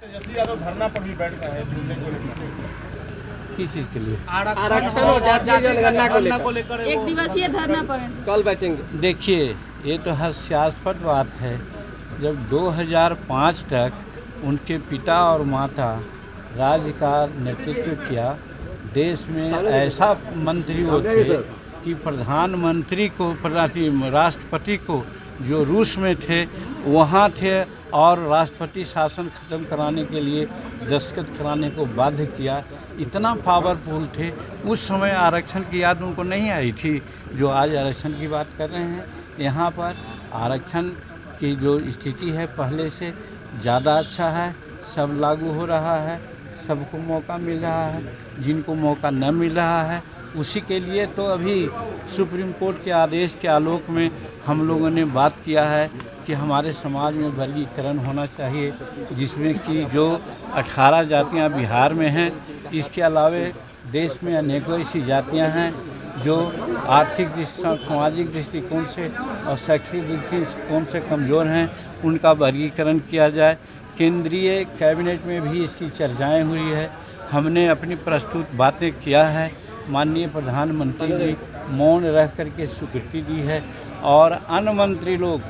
तेजस्वी यादव धरना पर भी बैठ गए हैं किस चीज के लिए? आरक्षण और जातीय जनगणना को लेकर एक दिवसीय धरना पर कल बैठेंगे। देखिए, ये तो हास्यास्पद बात है। जब 2005 तक उनके पिता और माता राज्य का नेतृत्व किया, देश में ऐसा मंत्री वो थे कि प्रधानमंत्री को, राष्ट्रपति को जो रूस में थे वहाँ थे और राष्ट्रपति शासन खत्म कराने के लिए दस्तखत कराने को बाध्य किया। इतना पावरफुल थे। उस समय आरक्षण की याद उनको नहीं आई थी जो आज आरक्षण की बात कर रहे हैं। यहाँ पर आरक्षण की जो स्थिति है पहले से ज़्यादा अच्छा है, सब लागू हो रहा है, सबको मौका मिल रहा है। जिनको मौका न मिल रहा है उसी के लिए तो अभी सुप्रीम कोर्ट के आदेश के आलोक में हम लोगों ने बात किया है कि हमारे समाज में वर्गीकरण होना चाहिए, जिसमें कि जो 18 जातियां बिहार में हैं, इसके अलावा देश में अनेकों ऐसी जातियां हैं जो आर्थिक सामाजिक दृष्टिकोण से और शैक्षिक दृष्टिकोण से कमज़ोर हैं, उनका वर्गीकरण किया जाए। केंद्रीय कैबिनेट में भी इसकी चर्चाएं हुई है। हमने अपनी प्रस्तुत बातें किया है। माननीय प्रधानमंत्री जी मौन रह कर के स्वीकृति दी है और अन्य मंत्री लोग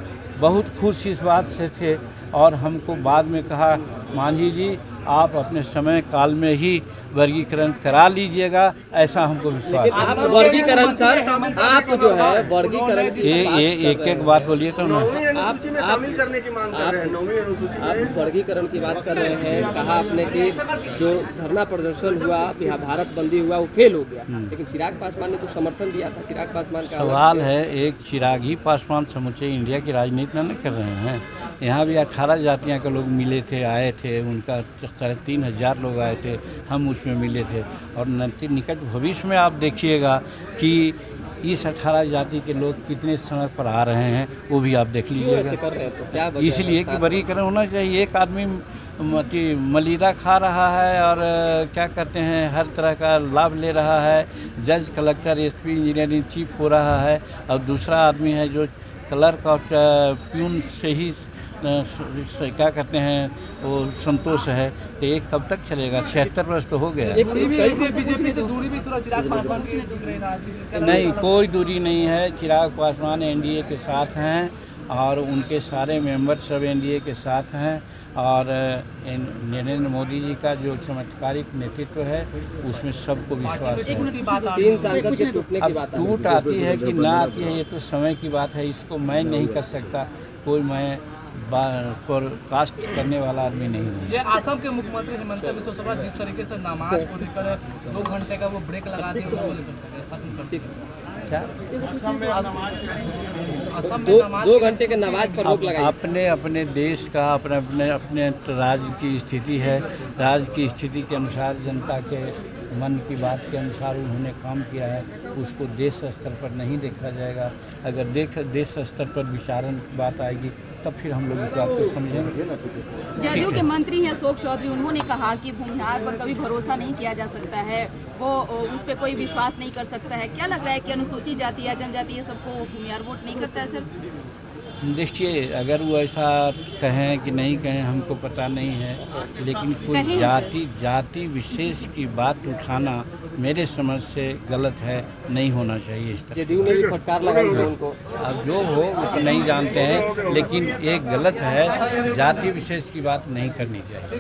बहुत खुश इस बात से थे और हमको बाद में कहा, मांझी जी आप अपने समय काल में ही वर्गीकरण करा लीजिएगा, ऐसा हमको विश्वास है। वर्गीकरण सर, आप जो है वर्गीकरण एक बात बोलिए तो आप शामिल करने की मांग कर रहे हैं। 9वीं अनुसूची में आप वर्गीकरण की बात कर रहे हैं। कहा आपने कि जो धरना प्रदर्शन हुआ, भारत बंदी हुआ, वो फेल हो गया, लेकिन चिराग पासवान ने तो समर्थन दिया था। चिराग पासवान का सवाल है, एक चिराग ही पासवान समूचे इंडिया की राजनीति न कर रहे हैं। यहाँ भी 18 जातियाँ के लोग मिले थे, आए थे, उनका 3,500 लोग आए थे, हम उसमें मिले थे। और निकट भविष्य में आप देखिएगा कि इस 18 जाति के लोग कितने सड़क पर आ रहे हैं, वो भी आप देख लीजिएगा। इसलिए कि वर्गीकरण होना चाहिए। एक आदमी मलिदा खा रहा है और क्या कहते हैं, हर तरह का लाभ ले रहा है, जज, कलेक्टर, एसपी, इंजीनियरिंग चीफ हो रहा है, और दूसरा आदमी है जो क्लर्क और प्यून से ही क्या कहते हैं वो संतोष है। तो एक कब तक चलेगा? 76 वर्ष तो हो गया। बीजेपी से दूरी भी थोड़ा चिराग पासवान की नहीं, कोई दूरी नहीं है। चिराग पासवान एनडीए के साथ हैं और उनके सारे मेंबर सब एनडीए के साथ हैं और नरेंद्र मोदी जी का जो चमत्कारिक नेतृत्व है उसमें सबको विश्वास है। 3 सांसद के टूटने की बात टूट आती है कि ना आती है, ये तो समय की बात है। इसको मैं नहीं कर सकता, कोई मैं फोरकास्ट करने वाला आदमी नहीं है। ये असम के मुख्यमंत्री हिमंता बिस्वा शर्मा जिस तरीके से नमाज को लेकर 2 घंटे का वो ब्रेक लगा दिया, क्या असम में 2 घंटे के नमाज पर रोक लगाई। अपने अपने देश का अपने राज्य की स्थिति है। राज्य की स्थिति के अनुसार, जनता के मन की बात के अनुसार उन्होंने काम किया है, उसको देश स्तर पर नहीं देखा जाएगा। अगर देश स्तर पर विचारण की बात आएगी तब फिर हम लोग इस बात को समझेंगे। जदयू के मंत्री हैं अशोक चौधरी, उन्होंने कहा कि भूमिहार पर कभी भरोसा नहीं किया जा सकता है, वो उस पर कोई विश्वास नहीं कर सकता है। क्या लग रहा है कि अनुसूचित जाति या जनजाति सबको भूमिहार वोट नहीं करता है सर? देखिए, अगर वो ऐसा कहें कि नहीं कहें हमको पता नहीं है, लेकिन कोई जाति विशेष की बात उठाना मेरे समझ से गलत है, नहीं होना चाहिए इस तरह। जदयू ने भी फटकार लगाई है उनको। अब जो हो वो तो नहीं जानते हैं, लेकिन एक गलत है, जाति विशेष की बात नहीं करनी चाहिए।